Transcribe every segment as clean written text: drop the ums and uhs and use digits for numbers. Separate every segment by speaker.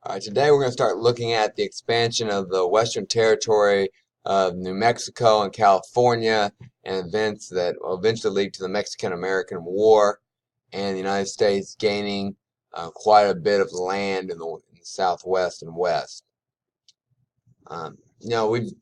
Speaker 1: All right, today we're going to start looking at the expansion of the Western Territory of New Mexico and California and events that will eventually lead to the Mexican-American War and the United States gaining quite a bit of land in the Southwest and West. We've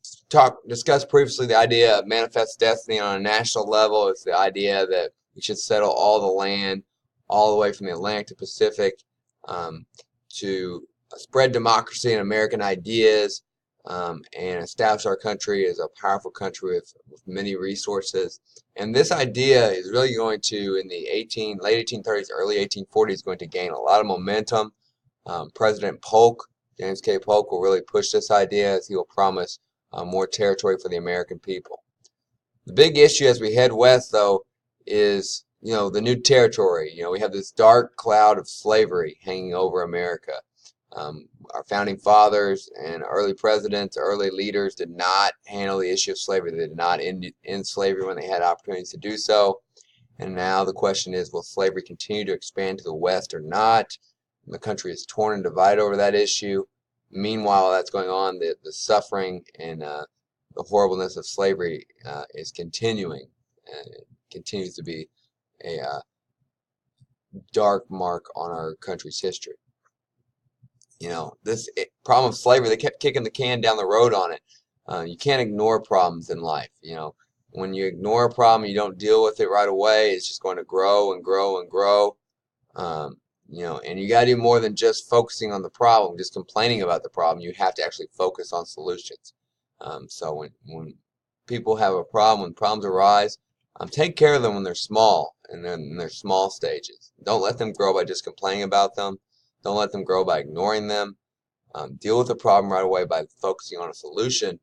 Speaker 1: discussed previously the idea of manifest destiny on a national level. It's the idea that we should settle all the land all the way from the Atlantic to Pacific to spread democracy and American ideas and establish our country as a powerful country with many resources. And this idea is really going to, in the late 1830s, early 1840s, going to gain a lot of momentum. President Polk, James K. Polk, will really push this idea as he will promise more territory for the American people. The big issue as we head west, though, is the new territory. We have this dark cloud of slavery hanging over America. Our founding fathers and early presidents, early leaders did not handle the issue of slavery. They did not end slavery when they had opportunities to do so. And now the question is, will slavery continue to expand to the West or not? And the country is torn and divided over that issue. Meanwhile, that's going on, the suffering and the horribleness of slavery is continuing. And it continues to be a dark mark on our country's history. This problem of slavery, they kept kicking the can down the road on it. You can't ignore problems in life. When you ignore a problem, you don't deal with it right away, it's just going to grow and grow and grow. And you got to do more than just focusing on the problem, just complaining about the problem. You have to actually focus on solutions. So when people have a problem, when problems arise, take care of them when they're small and then in their small stages. Don't let them grow by just complaining about them. Don't let them grow by ignoring them. Deal with the problem right away by focusing on a solution,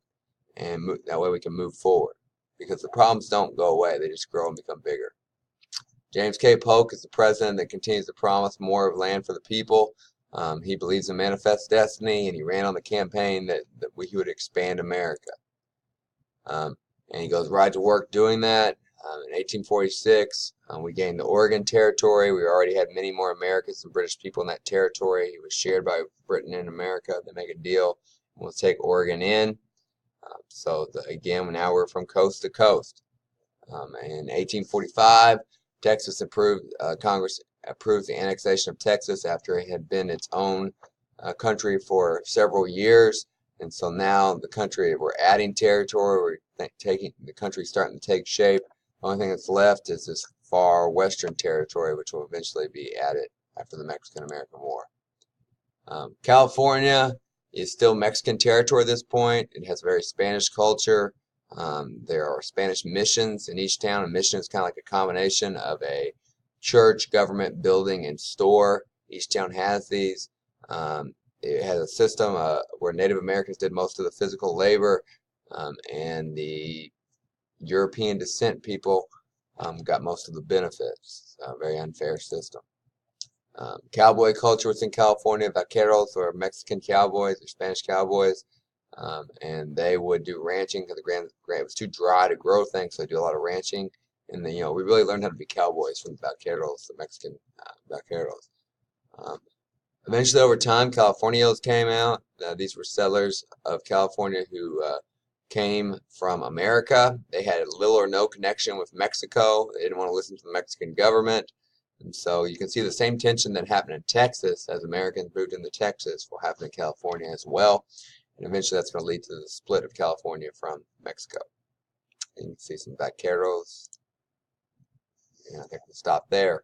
Speaker 1: and that way we can move forward. Because the problems don't go away, they just grow and become bigger. James K. Polk is the president that continues to promise more of land for the people. He believes in manifest destiny, and he ran on the campaign that he would expand America. And he goes right to work doing that. In 1846, we gained the Oregon Territory. We already had many more Americans than British people in that territory. It was shared by Britain and America. They make a deal. We'll take Oregon in. Again, now we're from coast to coast. In 1845, Congress approved the annexation of Texas after it had been its own country for several years. And so now we're adding territory. The country's starting to take shape. The only thing that's left is this far western territory, which will eventually be added after the Mexican-American War. California is still Mexican territory at this point. It has very Spanish culture. There are Spanish missions in each town. A mission is kind of like a combination of a church, government building, and store. Each town has these. It has a system where Native Americans did most of the physical labor, and the European descent people got most of the benefits. A very unfair system. Cowboy culture within California. Vaqueros or Mexican cowboys or Spanish cowboys, and they would do ranching because it was too dry to grow things, so they do a lot of ranching. And then, we really learned how to be cowboys from the Vaqueros, the Mexican Vaqueros. Eventually, over time, Californios came out. These were settlers of California who came from America. They had little or no connection with Mexico. They didn't want to listen to the Mexican government. And so you can see the same tension that happened in Texas as Americans moved into Texas will happen in California as well. And eventually that's going to lead to the split of California from Mexico. And you can see some vaqueros. And I think we'll stop there.